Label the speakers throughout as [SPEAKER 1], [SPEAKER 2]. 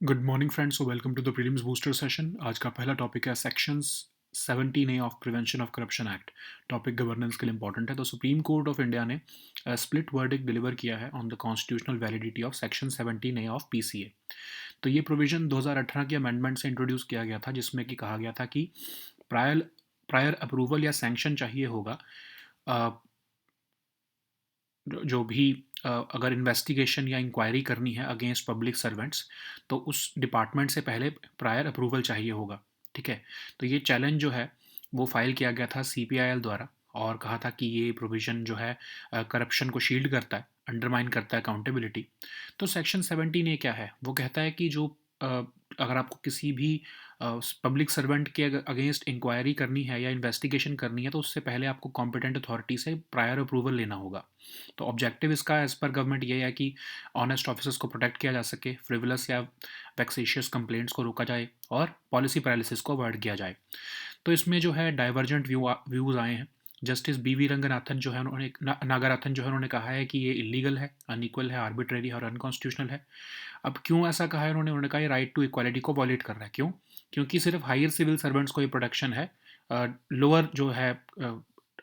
[SPEAKER 1] Good morning friends, so welcome to the prelims booster session. आज का पहला topic है sections 17A of prevention of corruption act. Topic governance के लिए important है। तो सुप्रीम कोर्ट ऑफ इंडिया ने स्प्लिट वर्डिक्ट डिलीवर किया है on the constitutional validity of section 17A of PCA। तो ये प्रोविजन 2018 की अमेंडमेंट से इंट्रोड्यूस किया गया था, जिसमें कि कहा गया था कि प्रायर प्रायर अप्रूवल या सैंक्शन चाहिए होगा। अ, जो भी अगर इन्वेस्टिगेशन या इंक्वायरी करनी है अगेंस्ट पब्लिक सर्वेंट्स, तो उस डिपार्टमेंट से पहले प्रायर अप्रूवल चाहिए होगा। ठीक है। तो ये चैलेंज जो है वो फाइल किया गया था CPIL द्वारा, और कहा था कि ये प्रोविज़न जो है करप्शन को शील्ड करता है, अंडरमाइन करता है अकाउंटेबिलिटी। तो सेक्शन 17A क्या है, वो कहता है कि जो अगर आपको किसी भी पब्लिक सर्वेंट के अगेंस्ट इंक्वायरी करनी है या इन्वेस्टिगेशन करनी है, तो उससे पहले आपको कॉम्पिटेंट अथॉरिटी से प्रायर अप्रूवल लेना होगा। तो ऑब्जेक्टिव इसका एज पर गवर्नमेंट ये है कि ऑनेस्ट ऑफिसर्स को प्रोटेक्ट किया जा सके, फ्रिवलस या वैक्सेशियस कंप्लेंट्स को रोका जाए और पॉलिसी पैरालिसिस को अवॉइड किया जाए। तो इसमें जो है डाइवर्जेंट व्यूज़ आए हैं। जस्टिस BV रंगनाथन जो है उन्होंने नागराथन जो है उन्होंने कहा है कि ये इलीगल है, अनइक्वल है, आर्बिट्रेरी और अनकॉन्स्टिट्यूशनल है। अब क्यों ऐसा कहा है उन्होंने उन्होंने कहा ये राइट टू इक्वालिटी को वॉलेट कर रहा है। क्यों? क्योंकि सिर्फ हायर सिविल सर्वेंट्स को ये प्रोटेक्शन है, लोअर जो है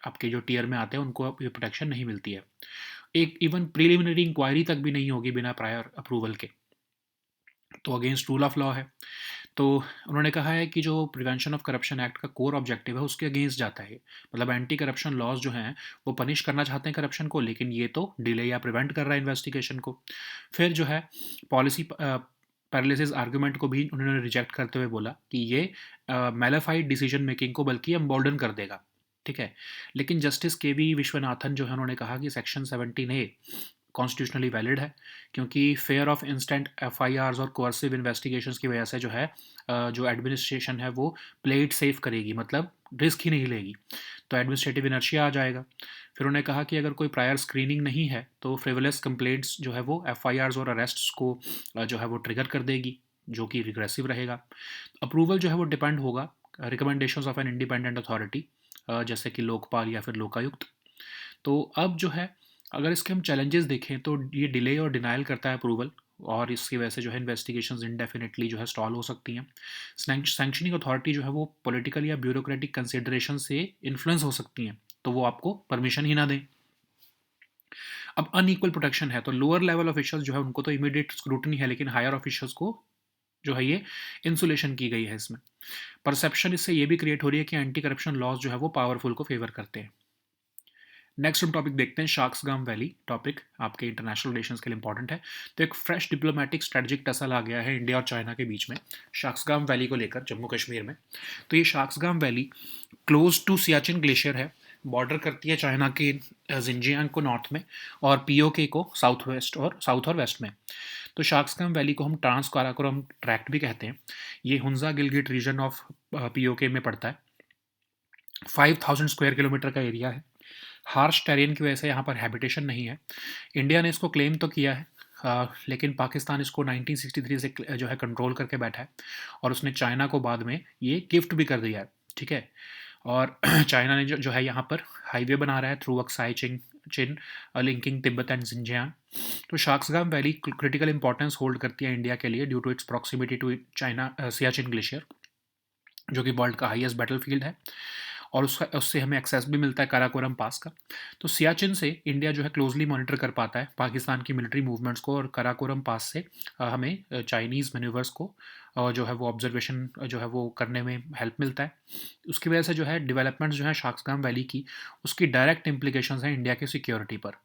[SPEAKER 1] आपके जो टीयर में आते हैं उनको अब ये प्रोटेक्शन नहीं मिलती है। एक इवन प्रिलिमिनरी इंक्वायरी तक भी नहीं होगी बिना प्रायर अप्रूवल के। तो अगेंस्ट रूल ऑफ लॉ है। तो उन्होंने कहा है कि जो प्रिवेंशन ऑफ करप्शन एक्ट का कोर ऑब्जेक्टिव है उसके अगेंस्ट जाता है। मतलब एंटी करप्शन लॉज जो हैं वो पनिश करना चाहते हैं करप्शन को, लेकिन ये तो डिले या प्रिवेंट कर रहा है इन्वेस्टिगेशन को। फिर जो है पॉलिसी पैरालिसिस आर्गुमेंट को भी उन्होंने रिजेक्ट करते हुए बोला कि ये मेलाफाइड डिसीजन मेकिंग को बल्कि एम्बोल्डन कर देगा। ठीक है। लेकिन जस्टिस KV विश्वनाथन जो है उन्होंने कहा कि सेक्शन 17A कॉन्स्टिट्यूशनली वैलिड है, क्योंकि फेयर ऑफ इंस्टेंट FIRs और कोर्सिव इन्वेस्टिगेशंस की वजह से जो है जो एडमिनिस्ट्रेशन है वो प्ले इट सेफ करेगी, मतलब रिस्क ही नहीं लेगी। तो एडमिनिस्ट्रेटिव इनर्शिया आ जाएगा। फिर उन्होंने कहा कि अगर कोई प्रायर स्क्रीनिंग नहीं है तो फ्रिवलेस कंप्लेंट्स जो है वो FIRs और अरेस्ट्स को जो है वो ट्रिगर कर देगी, जो कि रिग्रेसिव रहेगा। अप्रूवल जो है वो डिपेंड होगा recommendations of an independent authority, जैसे कि लोकपाल या फिर लोकायुक्त। तो अब जो है अगर इसके हम चैलेंजेस देखें तो ये डिले और डिनायल करता है अप्रूवल, और इसकी वजह से जो है इन्वेस्टिगेशंस इंडेफिनेटली जो है स्टॉल हो सकती हैं। सैंक्शनिंग अथॉरिटी जो है वो पॉलिटिकल या ब्यूरोक्रेटिक कंसिडरेशन से इन्फ्लुएंस हो सकती हैं, तो वो आपको परमिशन ही ना दें। अब अनइक्वल प्रोटेक्शन है, तो लोअर लेवल ऑफिशियल्स जो है उनको तो इमीडिएट स्क्रूटनी है, लेकिन हायर ऑफिशियल्स को जो है ये इंसुलेशन की गई है इसमें। परसेप्शन इससे ये भी क्रिएट हो रही है कि एंटी करप्शन लॉज जो है वो पावरफुल को फेवर करते हैं। नेक्स्ट हम टॉपिक देखते हैं शाक्सगाम वैली। टॉपिक आपके इंटरनेशनल रिलेशंस के लिए इंपॉर्टेंट है। तो एक फ्रेश डिप्लोमेटिक स्ट्रेटजिक टसल आ गया है इंडिया और चाइना के बीच में शाक्सगाम वैली को लेकर, जम्मू कश्मीर में। तो ये Shaksgam valley close to Siachen glacier है, बॉर्डर करती है चाइना के जिंजियांग को नॉर्थ में और POK को साउथ और वेस्ट में। तो शाक्सगाम वैली को हम ट्रांस काराकोरम ट्रैक्ट भी कहते हैं। ये Hunza Gilgit region of POK में पड़ता है। 5000 स्क्वायर किलोमीटर का एरिया है। हार्श टेरेन की वजह से यहाँ पर हैबिटेशन नहीं है। इंडिया ने इसको क्लेम तो किया है, लेकिन पाकिस्तान इसको 1963 से जो है कंट्रोल करके बैठा है, और उसने चाइना को बाद में ये गिफ्ट भी कर दिया है। ठीक है। और चाइना ने जो है यहाँ पर हाईवे बना रहा है through Aksai Chin Chin linking Tibet and Xinjiang. तो Shaksgam valley critical importance hold करती है इंडिया के लिए due to its proximity to China Siachen glacier, जो कि वर्ल्ड का हाईएस्ट बैटलफील्ड है, और उसका उससे हमें एक्सेस भी मिलता है काराकोरम पास का। तो सियाचिन से इंडिया जो है क्लोजली मॉनिटर कर पाता है पाकिस्तान की मिलिट्री मूवमेंट्स को, और काराकोरम पास से हमें चाइनीज़ मैन्यूवर्स को जो है वो ऑब्जर्वेशन जो है वो करने में हेल्प मिलता है। उसकी वजह से जो है डेवलपमेंट्स जो है शाक्सगाम वैली की, उसकी डायरेक्ट इंप्लीकेशंस हैं इंडिया की सिक्योरिटी पर।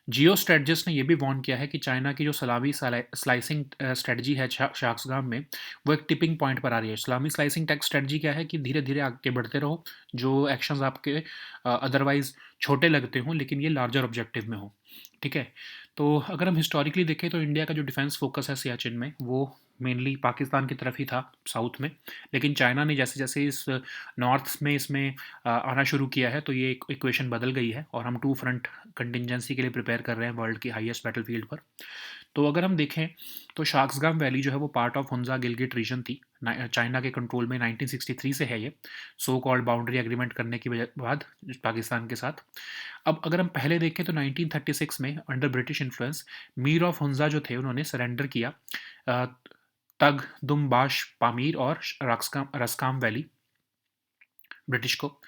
[SPEAKER 1] जियो स्ट्रेटजिस्ट ने यह भी वार्न किया है कि चाइना की जो सलामी स्लाइसिंग स्ट्रेटजी है शाक्सगाम में, वो एक टिपिंग पॉइंट पर आ रही है। सलामी स्लाइसिंग टेक स्ट्रेटजी क्या है कि धीरे धीरे आगे बढ़ते रहो, जो एक्शंस आपके अदरवाइज छोटे लगते हों लेकिन ये लार्जर ऑब्जेक्टिव में हो। ठीक है। तो अगर हम हिस्टोरिकली देखें तो इंडिया का जो डिफेंस फोकस है सियाचिन में, वो मेनली पाकिस्तान की तरफ ही था, साउथ में। लेकिन चाइना ने जैसे जैसे इस नॉर्थ में इसमें आना शुरू किया है, तो ये इक्वेशन बदल गई है, और हम टू फ्रंट कंटिजेंसी के लिए प्रिपेयर कर रहे हैं वर्ल्ड की हाईएस्ट बैटलफील्ड पर। तो अगर हम देखें तो शाक्सगाम वैली जो है वो part of Hunza Gilgit region थी, चाइना के कंट्रोल में 1963 से है ये, सो कॉल्ड बाउंड्री एग्रीमेंट करने की बाद पाकिस्तान के साथ। अब अगर हम पहले देखें तो 1936 में under British influence Mir of Hunza जो थे उन्होंने सरेंडर किया तग, दुम, बाश, पामीर और रस्काम वैली ब्रिटिश को।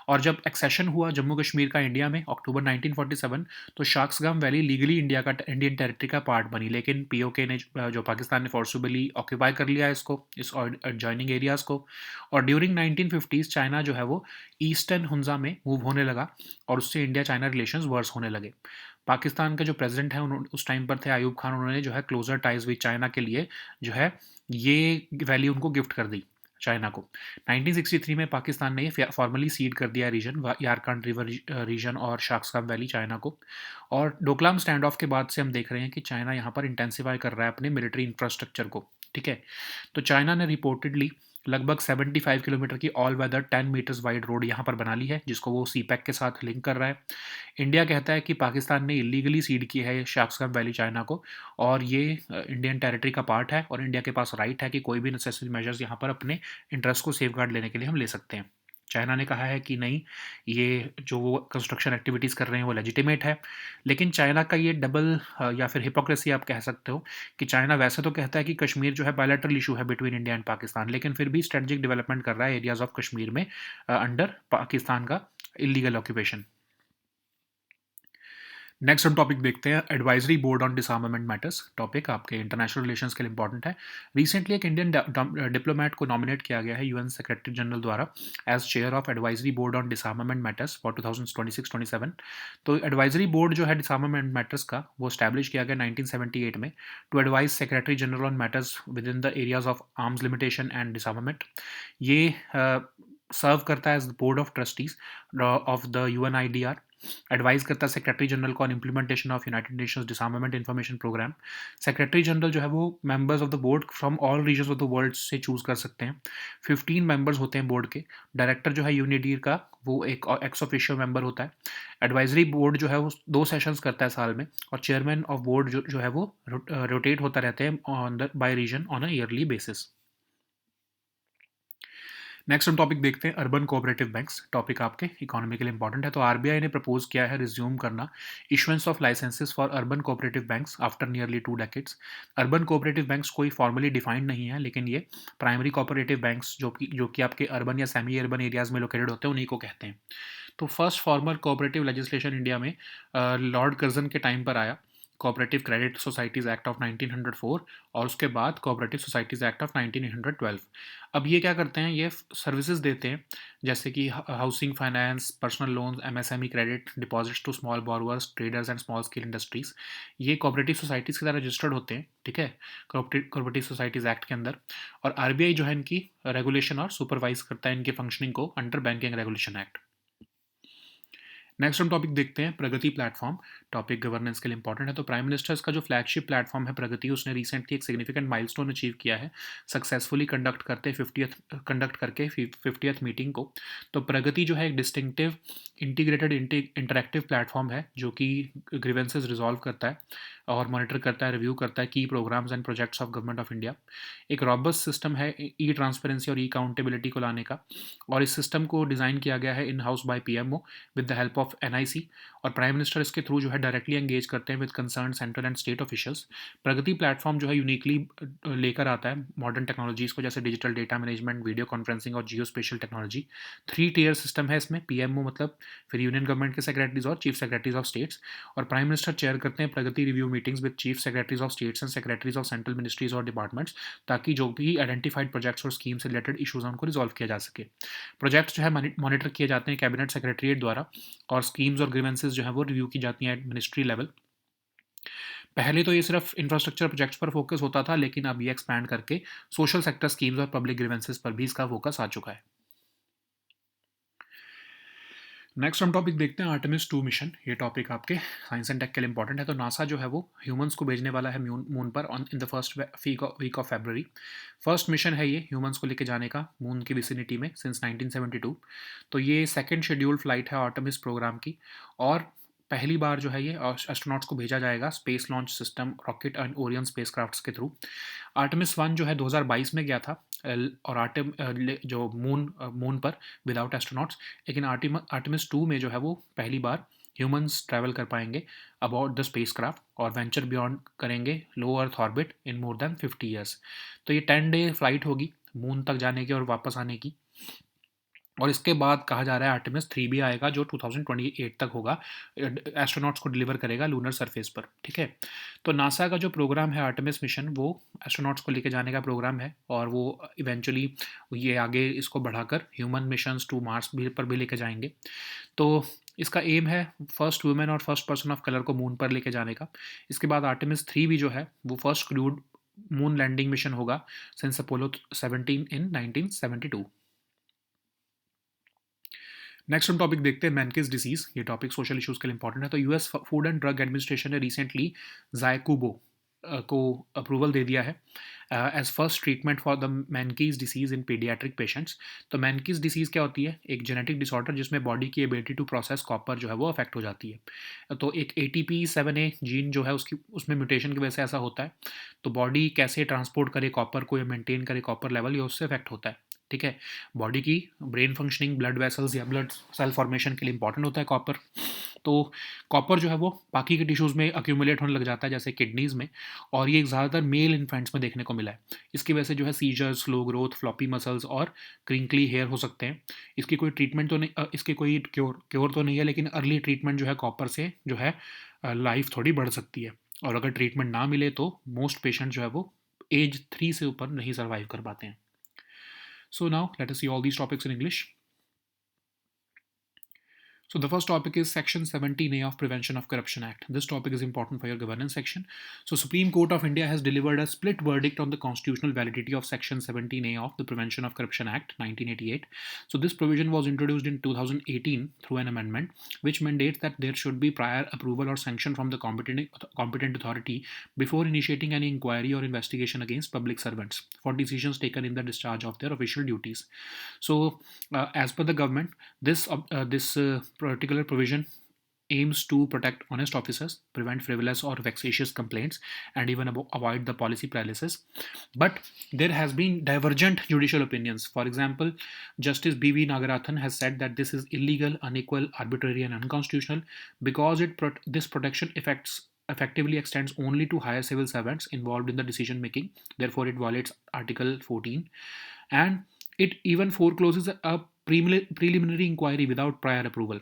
[SPEAKER 1] और जब एक्सेशन हुआ जम्मू कश्मीर का इंडिया में अक्टूबर 1947, तो Shaksgam valley legally Indian territory का पार्ट बनी, लेकिन पीओके ने जो पाकिस्तान ने फोर्सिबली ऑक्यूपाई कर लिया इसको, इस एडजॉइनिंग एरियाज को। और ड्यूरिंग 1950s चाइना जो है वो ईस्टर्न हुंजा में मूव होने लगा और उससे इंडिया चाइना रिलेशंस वर्स होने लगे। पाकिस्तान के जो प्रेसिडेंट हैं उस टाइम पर थे आयूब खान, उन्होंने जो है क्लोजर टाइज विद चाइना के लिए जो है ये वैली उनको गिफ्ट कर दी चाइना को। 1963 में पाकिस्तान ने ये फॉर्मली सीड कर दिया रीजन, यारकंड रिवर रीजन और शाक्सगाम वैली चाइना को। और डोकलाम स्टैंड ऑफ के बाद से हम देख रहे हैं कि चाइना यहाँ पर इंटेंसिफाई कर रहा है अपने मिलिट्री इंफ्रास्ट्रक्चर को, ठीक है। तो चाइना ने रिपोर्टेडली लगभग 75 किलोमीटर की all weather 10 metres wide road यहाँ पर बना ली है, जिसको वो सीपैक के साथ लिंक कर रहा है। इंडिया कहता है कि पाकिस्तान ने इलीगली सीड किया है शाक्सगाम वैली चाइना को, और ये इंडियन टेरिटरी का पार्ट है, और इंडिया के पास राइट है कि कोई भी नेसेसरी मेजर्स यहाँ पर अपने इंटरेस्ट को सेफगार्ड लेने के लिए हम ले सकते हैं। चाइना ने कहा है कि नहीं, ये जो वो कंस्ट्रक्शन एक्टिविटीज़ कर रहे हैं वो लेजिटिमेट है। लेकिन चाइना का ये डबल या फिर हिपोक्रेसी आप कह सकते हो कि चाइना वैसे तो कहता है कि कश्मीर जो है बायलैटरल इशू है बिटवीन इंडिया एंड पाकिस्तान, लेकिन फिर भी स्ट्रेटजिक डेवलपमेंट कर रहा है एरियाज ऑफ कश्मीर में अंडर पाकिस्तान का इलीगल ऑक्यूपेशन। नेक्स्ट हम टॉपिक देखते हैं advisory board on disarmament matters. Topic आपके इंटरनेशनल रिलेशंस के लिए इंपॉर्टेंट है। रिसेंटली एक इंडियन डिप्लोमेट को नॉमिनेट किया गया है यूएन सेक्रेटरी जनरल द्वारा as chair of advisory board on disarmament matters for 2026-27। तो एडवाइजरी बोर्ड जो है डिसआर्मामेंट मैटर्स का, वो स्टैब्लिश किया गया 1978 में to advise secretary general on matters within the areas of arms limitation and disarmament. ये सर्व करता है as board of trustees of the UNIDIR, advise करता है सेक्रेटरी जनरल को on implementation of United Nations disarmament information programme. Secretary general जो है वो members of the board from all regions of the world से choose कर सकते हैं। 15 मेंबर्स होते हैं बोर्ड के। डायरेक्टर जो है यूनिडीर का, वो एक एक्स ऑफिशियल मेंबर होता है। एडवाइजरी बोर्ड जो है वो 2 सेशंस करता है साल में, और चेयरमैन ऑफ बोर्ड जो है वो रोटेट होता रहते हैं on the by region on a yearly basis. Next हम टॉपिक देखते हैं अर्बन कोऑपरेटिव बैंक्स। टॉपिक आपके इकोनॉमी के लिए इंपॉर्टेंट है। तो आरबीआई ने प्रपोज किया है रिज्यूम करना issuance of licences for urban cooperative banks after nearly 2 decades. Urban cooperative banks कोई फॉर्मली डिफाइंड नहीं है, लेकिन ये प्राइमरी कोऑपरेटिव बैंक्स जो कि आपके अर्बन या सेमी अर्बन एरियाज में लोकेटेड होते हैं उन्हीं को कहते हैं। तो first formal cooperative legislation India में लॉर्ड कर्जन के टाइम पर आया, cooperative credit societies act of 1904, और उसके बाद कोऑपरेटिव सोसाइटीज़ एक्ट ऑफ 1912। अब ये क्या करते हैं, ये सर्विसेज देते हैं जैसे कि housing finance, personal loans, MSME credit, deposits to small borrowers, traders and small scale industries. ये कोऑपरेटिव सोसाइटीज़ की तरह रजिस्टर्ड होते हैं, ठीक है, कोऑपरेटिव सोसाइटीज़ एक्ट के अंदर। और आरबीआई जो है इनकी रेगुलेशन और सुपरवाइज करता है इनकी फंक्शनिंग को under banking regulation act. Next हम टॉपिक देखते हैं प्रगति प्लेटफॉर्म। टॉपिक गवर्नेंस के लिए इंपॉर्टेंट है। तो प्राइम मिनिस्टर्स का जो फ्लैगशिप प्लेटफॉर्म है प्रगति, उसने रिसेंटली एक सिग्निफिकेंट माइलस्टोन अचीव किया है सक्सेसफुली कंडक्ट करके 50th मीटिंग को। तो प्रगति जो है एक डिस्टिंक्टिव इंटीग्रेटेड इंटरेक्टिव प्लेटफॉर्म है जो कि ग्रीवेंसेस रिजॉल्व करता है और मॉनिटर करता है, रिव्यू करता है की programmes and projects of government of India. एक रॉबस्ट सिस्टम है ई ट्रांसपेरेंसी और ई काउंटेबिलिटी को लाने का, और इस सिस्टम को डिज़ाइन किया गया है in house by PMO with the help of NIC, और प्राइम मिनिस्टर इसके थ्रू जो है डायरेक्टली एंगेज करते हैं with concern central and state officials. Pragati platform जो है यूनिकली लेकर आता है मॉडर्न टेक्नोलॉजीज़ को, जैसे digital data management, video conferencing और geospatial technology. 3 tier system है इसमें, पीएमओ मतलब फिर यूनियन गवर्नमेंट के सेक्रेटरीज और चीफ सेक्रेटरीज ऑफ स्टेट्स, और प्राइम मिनिस्टर चेयर करते हैं Pragati review meetings with chief secretaries of states and secretaries of central ministries और डिपार्टमेंट्स, ताकि जो भी आइडेंटिफाइड प्रोजेक्ट्स और स्कीम से रिलेटेड इशूज़ हैं उनको रिजॉल्व किया जा सके। प्रोजेक्ट्स जो है मॉनिटर किए जाते हैं कैबिनेट सेक्रेटरीट द्वारा, और स्कीम्स और ग्रीवेंसेस जो है वो रिव्यू की जाती हैं एट मिनिस्ट्री लेवल। पहले तो ये सिर्फ इंफ्रास्ट्रक्चर प्रोजेक्ट्स पर फोकस होता था, लेकिन अब ये एक्सपैंड करके सोशल सेक्टर स्कीम्स और पब्लिक ग्रीवेंसेस पर भी इसका फोकस आ चुका है। नेक्स्ट हम टॉपिक देखते हैं आर्टेमिस 2 मिशन। ये टॉपिक आपके साइंस एंड टेक के लिए इंपॉर्टेंट है। तो नासा जो है वो ह्यूमंस को भेजने वाला है मून पर on in the first week of February. First mission है ये ह्यूमंस को लेके जाने का मून की विसिनिटी में सिंस 1972। तो ये सेकेंड शेड्यूल्ड फ्लाइट है आर्टेमिस प्रोग्राम की, और पहली बार जो है ये एस्ट्रोनॉट्स को भेजा जाएगा space launch system rocket and Orion spacecrafts के थ्रू। आर्टेमिस 1 जो है 2022 में गया था, और जो मून पर विदाउट एस्ट्रोनॉट्स, लेकिन आर्टेमिस 2 में जो है वो पहली बार ह्यूमंस ट्रैवल कर पाएंगे अबाउट द स्पेस क्राफ्ट और वेंचर बियॉन्ड करेंगे low earth orbit in more than 50 years. तो ये 10 डे फ्लाइट होगी मून तक जाने की और वापस आने की। और इसके बाद कहा जा रहा है आर्टेमिस 3 भी आएगा जो 2028 तक होगा, एस्ट्रोनॉट्स को डिलीवर करेगा लूनर सरफेस पर। ठीक है, तो नासा का जो प्रोग्राम है आर्टेमिस मिशन वो एस्ट्रोनॉट्स को लेके जाने का प्रोग्राम है, और वो इवेंचुअली ये आगे इसको बढ़ाकर ह्यूमन मिशंस टू मार्स भी पर भी लेके जाएंगे। तो इसका एम है फर्स्ट वुमेन और फर्स्ट पर्सन ऑफ कलर को मून पर लेके जाने का। इसके बाद आर्टेमिस 3 भी जो है वो first crewed moon landing mission होगा सिंस अपोलो 17 इन 1972। नेक्स्ट हम टॉपिक देखते हैं मैनकिस डिसीज। ये टॉपिक सोशल इश्यूज के लिए इंपॉर्टेंट है। तो US Food and Drug Administration ने रिसेंटली जायकूबो को अप्रूवल दे दिया है as first treatment for the Menkes disease in paediatric patients. तो मैनकीज डिसीज क्या होती है? एक जेनेटिक डिसऑर्डर जिसमें बॉडी की एबिलिटी टू प्रोसेस कॉपर जो है वो अफेक्ट हो जाती है। तो एक ATP7A जीन जो है उसकी उसमें म्यूटेशन की वजह से ऐसा होता है। तो बॉडी कैसे ट्रांसपोर्ट करे कॉपर को या मेंटेन करे कॉपर लेवल, ये उससे अफेक्ट होता है। ठीक है, बॉडी की ब्रेन फंक्शनिंग, ब्लड वेसल्स या ब्लड सेल फॉर्मेशन के लिए इंपॉर्टेंट होता है कॉपर। तो कॉपर जो है वो बाकी के टिश्यूज़ में अक्यूमुलेट होने लग जाता है जैसे किडनीज़ में, और ये ज़्यादातर मेल इन्फेंट्स में देखने को मिला है। इसकी वजह से जो है seizures, slow growth, floppy muscles और क्रिंकली हेयर हो सकते हैं। इसकी कोई ट्रीटमेंट तो नहीं, इसकी कोई क्योर तो नहीं है, लेकिन अर्ली ट्रीटमेंट जो है कॉपर से जो है लाइफ थोड़ी बढ़ सकती है। और अगर ट्रीटमेंट ना मिले तो मोस्ट पेशेंट जो है वो एज 3 से ऊपर नहीं सर्वाइव कर पाते हैं। So now let us see all these topics in English. So the first topic is Section 17A of Prevention of Corruption Act. This topic is important for your governance section. So Supreme Court of India has delivered a split verdict on the constitutional validity of Section 17A of the Prevention of Corruption Act 1988. So this provision was introduced in 2018 through an amendment which mandates that there should be prior approval or sanction from the competent authority before initiating any inquiry or investigation against public servants for decisions taken in the discharge of their official duties. So as per the government, this particular provision aims to protect honest officers, prevent frivolous or vexatious complaints, and even avoid the policy paralysis. But there has been divergent judicial opinions. For example, Justice B.V. Nagarathan has said that this is illegal, unequal, arbitrary, and unconstitutional because this protection effectively extends only to higher civil servants involved in the decision making. Therefore, it violates Article 14, and it even forecloses a preliminary inquiry without prior approval.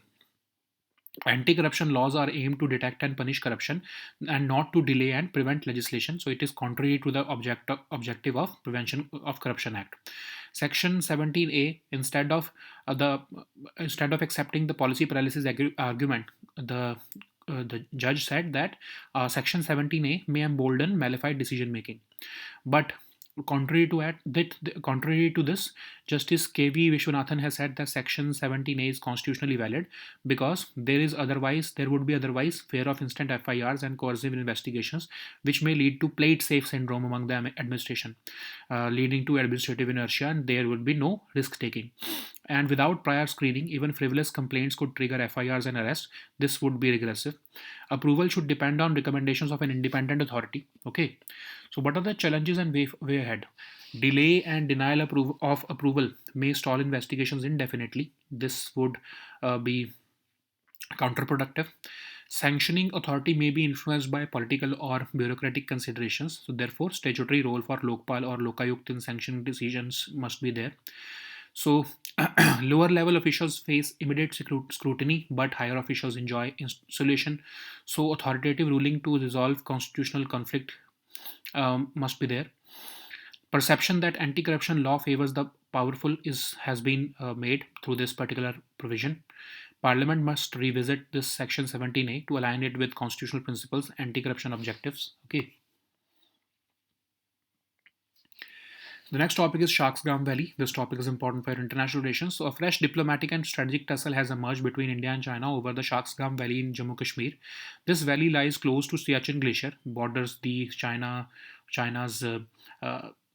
[SPEAKER 1] Anti-corruption laws are aimed to detect and punish corruption and not to delay and prevent legislation. So it is contrary to the objective of Prevention of Corruption Act. Section 17A, instead of accepting the policy paralysis argument, the judge said that Section 17A may embolden malified decision making. But contrary to this, Justice K.V. Vishwanathan has said that Section 17A is constitutionally valid because there would be otherwise fear of instant FIRs and coercive investigations, which may lead to plate-safe syndrome among the administration, leading to administrative inertia, and there would be no risk-taking. And without prior screening, even frivolous complaints could trigger FIRs and arrest. This would be regressive. Approval should depend on recommendations of an independent authority. Okay. So, what are the challenges and way ahead? Delay and denial of approval may stall investigations indefinitely. This would be counterproductive. Sanctioning authority may be influenced by political or bureaucratic considerations. So, therefore, statutory role for Lokpal or Lokayukt in sanctioning decisions must be there. So, lower level officials face immediate scrutiny, but higher officials enjoy insulation. So, authoritative ruling to resolve constitutional conflict must be there. Perception that anti-corruption law favors the powerful has been made through this particular provision. Parliament must revisit this Section 17A to align it with constitutional principles, anti-corruption objectives. Okay. The next topic is Sharksgam Valley. This topic is important for international relations. So, a fresh diplomatic and strategic tussle has emerged between India and China over the Sharksgam Valley in Jammu Kashmir. This valley lies close to Siachen Glacier, borders the China's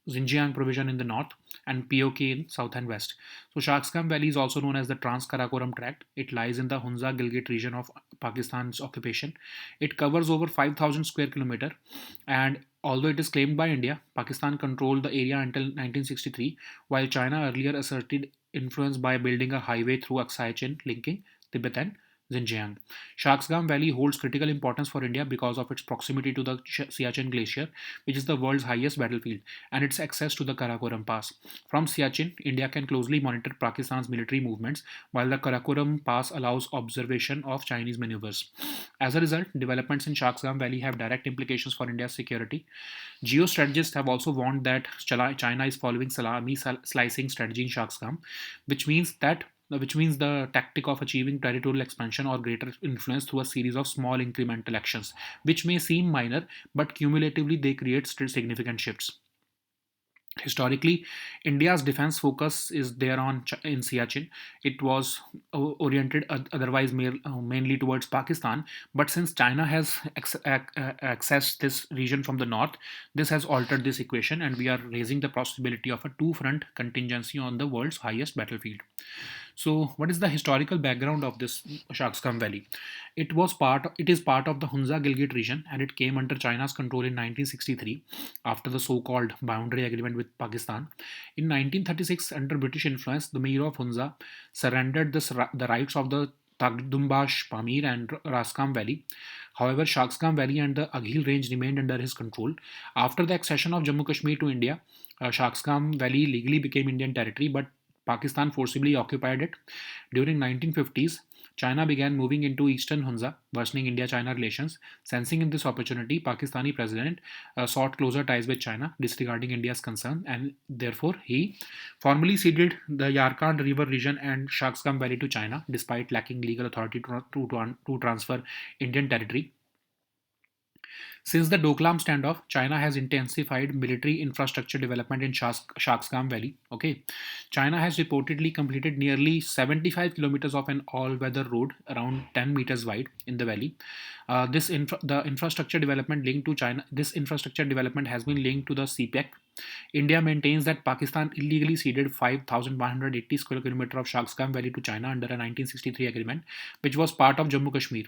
[SPEAKER 1] Xinjiang provision in the north and POK in south and west. So Sharksgam Valley is also known as the Trans-Karakoram Tract. It lies in the Hunza Gilgit region of Pakistan's occupation. It covers over 5,000 square kilometer, and although it is claimed by India, Pakistan controlled the area until 1963, while China earlier asserted influence by building a highway through Aksai Chin linking Tibet and Xinjiang. Shaksgam Valley holds critical importance for India because of its proximity to the Siachen Glacier, which is the world's highest battlefield, and its access to the Karakoram Pass. From Siachen, India can closely monitor Pakistan's military movements, while the Karakoram Pass allows observation of Chinese maneuvers. As a result, developments in Shaksgam Valley have direct implications for India's security. Geostrategists have also warned that China is following salami slicing strategy in Shaksgam, which means that which means the tactic of achieving territorial expansion or greater influence through a series of small incremental actions, which may seem minor, but cumulatively they create significant shifts. Historically, India's defense focus is there in Siachen. It was oriented otherwise mainly towards Pakistan, but since China has accessed this region from the north, this has altered this equation, and we are raising the possibility of a two-front contingency on the world's highest battlefield. So, what is the historical background of this Shaksgam Valley? It is part of the Hunza Gilgit region, and it came under China's control in 1963 after the so-called boundary agreement with Pakistan. In 1936, under British influence, the Mir of Hunza surrendered the rights of the Tagdumbash, Pamir, and Raskam Valley. However, Shaksgam Valley and the Aghil range remained under his control. After the accession of Jammu Kashmir to India, Shaksgam Valley legally became Indian territory, but Pakistan forcibly occupied it. During 1950s, China began moving into eastern Hunza, worsening India-China relations. Sensing in this opportunity, Pakistani president sought closer ties with China, disregarding India's concern, and therefore he formally ceded the Yarkand River region and Shaksgam Valley to China, despite lacking legal authority to transfer Indian territory. Since the Doklam standoff, China has intensified military infrastructure development in Shaksgam Valley. Okay, China has reportedly completed nearly 75 kilometers of an all-weather road around 10 meters wide in the valley. The infrastructure development linked to China. This infrastructure development has been linked to the CPEC. India maintains that Pakistan illegally ceded 5,180 square kilometers of Shaksgam Valley to China under a 1963 agreement, which was part of Jammu Kashmir.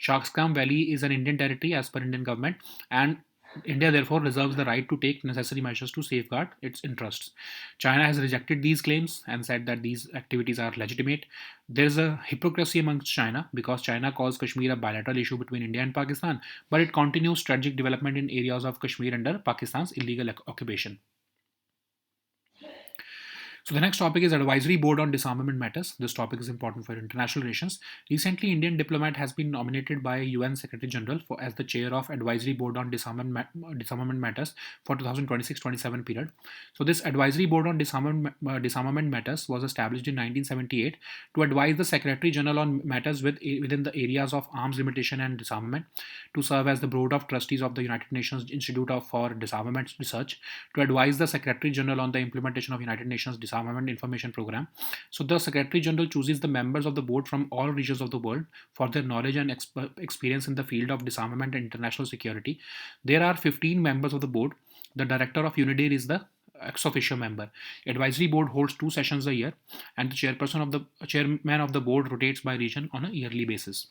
[SPEAKER 1] Shaksgam Valley is an Indian territory as per Indian government, and India therefore reserves the right to take necessary measures to safeguard its interests. China has rejected these claims and said that these activities are legitimate. There is a hypocrisy amongst China because China calls Kashmir a bilateral issue between India and Pakistan, but it continues strategic development in areas of Kashmir under Pakistan's illegal occupation. So the next topic is Advisory Board on Disarmament Matters. This topic is important for international relations. Recently, Indian diplomat has been nominated by UN Secretary General as the chair of Advisory Board on Disarmament Matters for 2026-27 period. So this Advisory Board on Disarmament Matters was established in 1978 to advise the Secretary General on matters within the areas of arms limitation and disarmament, to serve as the board of trustees of the United Nations Institute for Disarmament Research, to advise the Secretary General on the implementation of United Nations Disarmament Information Program. So the Secretary General chooses the members of the board from all regions of the world for their knowledge and experience in the field of disarmament and international security. There are 15 members of the board. The director of UNIDIR is the ex officio member. Advisory board holds 2 sessions a year, and the chairman of the board rotates by region on a yearly basis.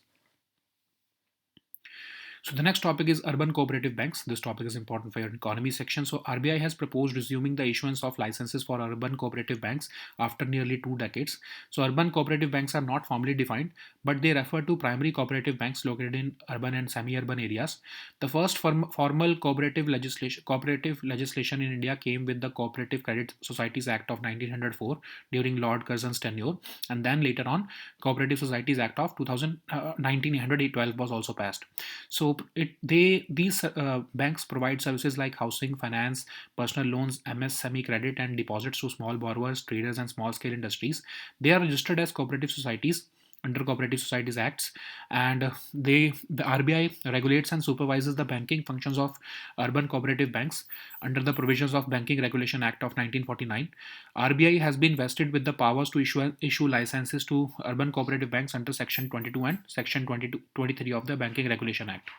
[SPEAKER 1] So the next topic is urban cooperative banks. This topic is important for your economy section. So RBI has proposed resuming the issuance of licenses for urban cooperative banks after nearly 2 decades. So urban cooperative banks are not formally defined, but they refer to primary cooperative banks located in urban and semi-urban areas. The first formal cooperative legislation in India came with the Cooperative Credit Societies Act of 1904 during Lord Curzon's tenure, and then later on, Cooperative Societies Act of 1912 was also passed. So these banks provide services like housing, finance, personal loans, MSME credit, and deposits to small borrowers, traders, and small scale industries. They are registered as cooperative societies under Cooperative Societies Acts, and the RBI regulates and supervises the banking functions of urban cooperative banks under the provisions of Banking Regulation Act of 1949. RBI has been vested with the powers to issue licenses to urban cooperative banks under Section 22 and Section 23 of the Banking Regulation Act.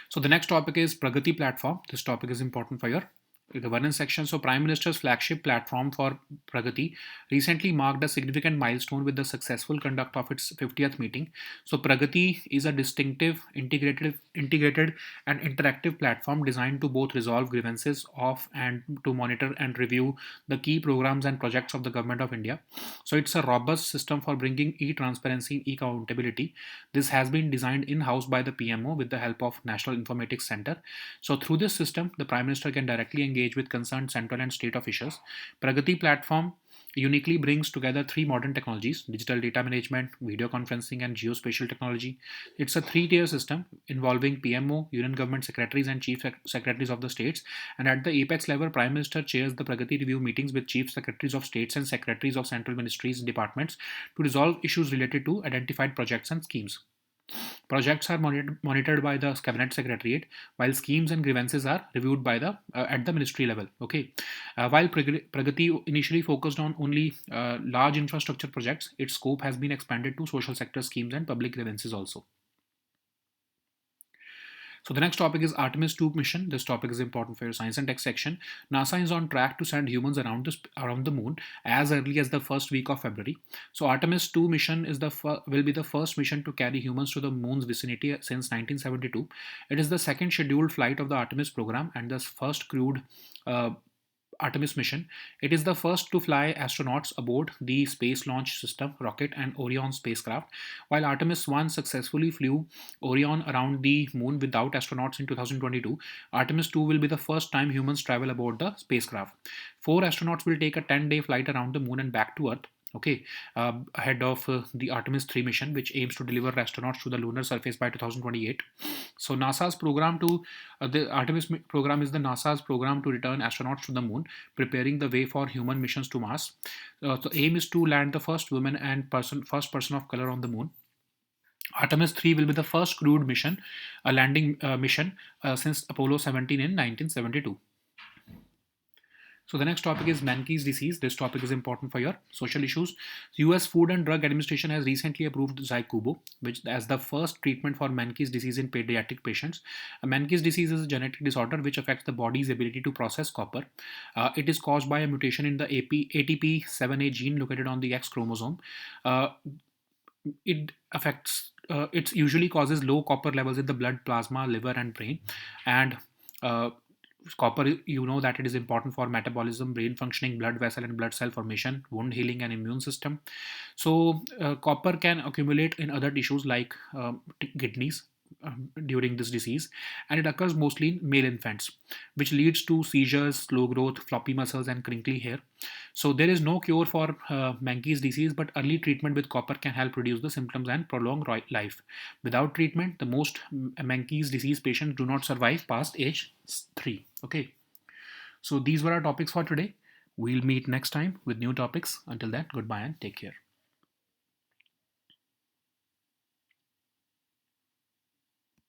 [SPEAKER 1] So the next topic is Pragati platform. This topic is important for your governance section. So, Prime Minister's flagship platform for Pragati recently marked a significant milestone with the successful conduct of its 50th meeting. So, Pragati is a distinctive, integrated, and interactive platform designed to both resolve grievances of and to monitor and review the key programs and projects of the Government of India. So, it's a robust system for bringing e-transparency and e-accountability. This has been designed in-house by the PMO with the help of National Informatics Center. So, through this system, the Prime Minister can directly engage with concerned central and state officials. Pragati platform uniquely brings together three modern technologies: digital data management, video conferencing, and geospatial technology. It's a three-tier system involving PMO, Union Government Secretaries, and Chief Secretaries of the states. And at the apex level, Prime Minister chairs the Pragati review meetings with Chief Secretaries of states and Secretaries of central ministries and departments to resolve issues related to identified projects and schemes. Projects are monitored by the cabinet secretariat, while schemes and grievances are reviewed by the at the ministry level. Okay, while Pragati initially focused on only large infrastructure projects, its scope has been expanded to social sector schemes and public grievances also. So the next topic is Artemis 2 mission. This topic is important for your science and tech section. NASA is on track to send humans around the moon as early as the first week of February. So Artemis 2 mission is will be the first mission to carry humans to the moon's vicinity since 1972. It is the second scheduled flight of the Artemis program and the first crewed uh, Artemis mission. It is the first to fly astronauts aboard the Space Launch System rocket and Orion spacecraft. While Artemis 1 successfully flew Orion around the moon without astronauts in 2022, Artemis 2 will be the first time humans travel aboard the spacecraft. Four astronauts will take a 10-day flight around the moon and back to Earth. Okay, ahead of the Artemis 3 mission, which aims to deliver astronauts to the lunar surface by 2028. So NASA's program to the Artemis program is the NASA's program to return astronauts to the moon, preparing the way for human missions to Mars. The aim is to land the first woman and first person of color on the moon. Artemis 3 will be the first crewed mission, a landing mission since Apollo 17 in 1972. So the next topic is Menkes disease. This topic is important for your social issues. US Food and Drug Administration has recently approved Zycubo, which as the first treatment for Menkes disease in pediatric patients. Menkes disease is a genetic disorder which affects the body's ability to process copper. It is caused by a mutation in the ATP7A gene located on the X chromosome. It affects. It usually causes low copper levels in the blood, plasma, liver, and brain, and copper, you know that it is important for metabolism, brain functioning, blood vessel and blood cell formation, wound healing, and immune system. So copper can accumulate in other tissues like kidneys during this disease, and it occurs mostly in male infants, which leads to seizures, slow growth, floppy muscles, and crinkly hair. So there is no cure for Menkes disease, but early treatment with copper can help reduce the symptoms and prolong life. Without treatment, the most Menkes disease patients do not survive past age 3. Okay, so these were our topics for today. We'll meet next time with new topics. Until then, goodbye and take care.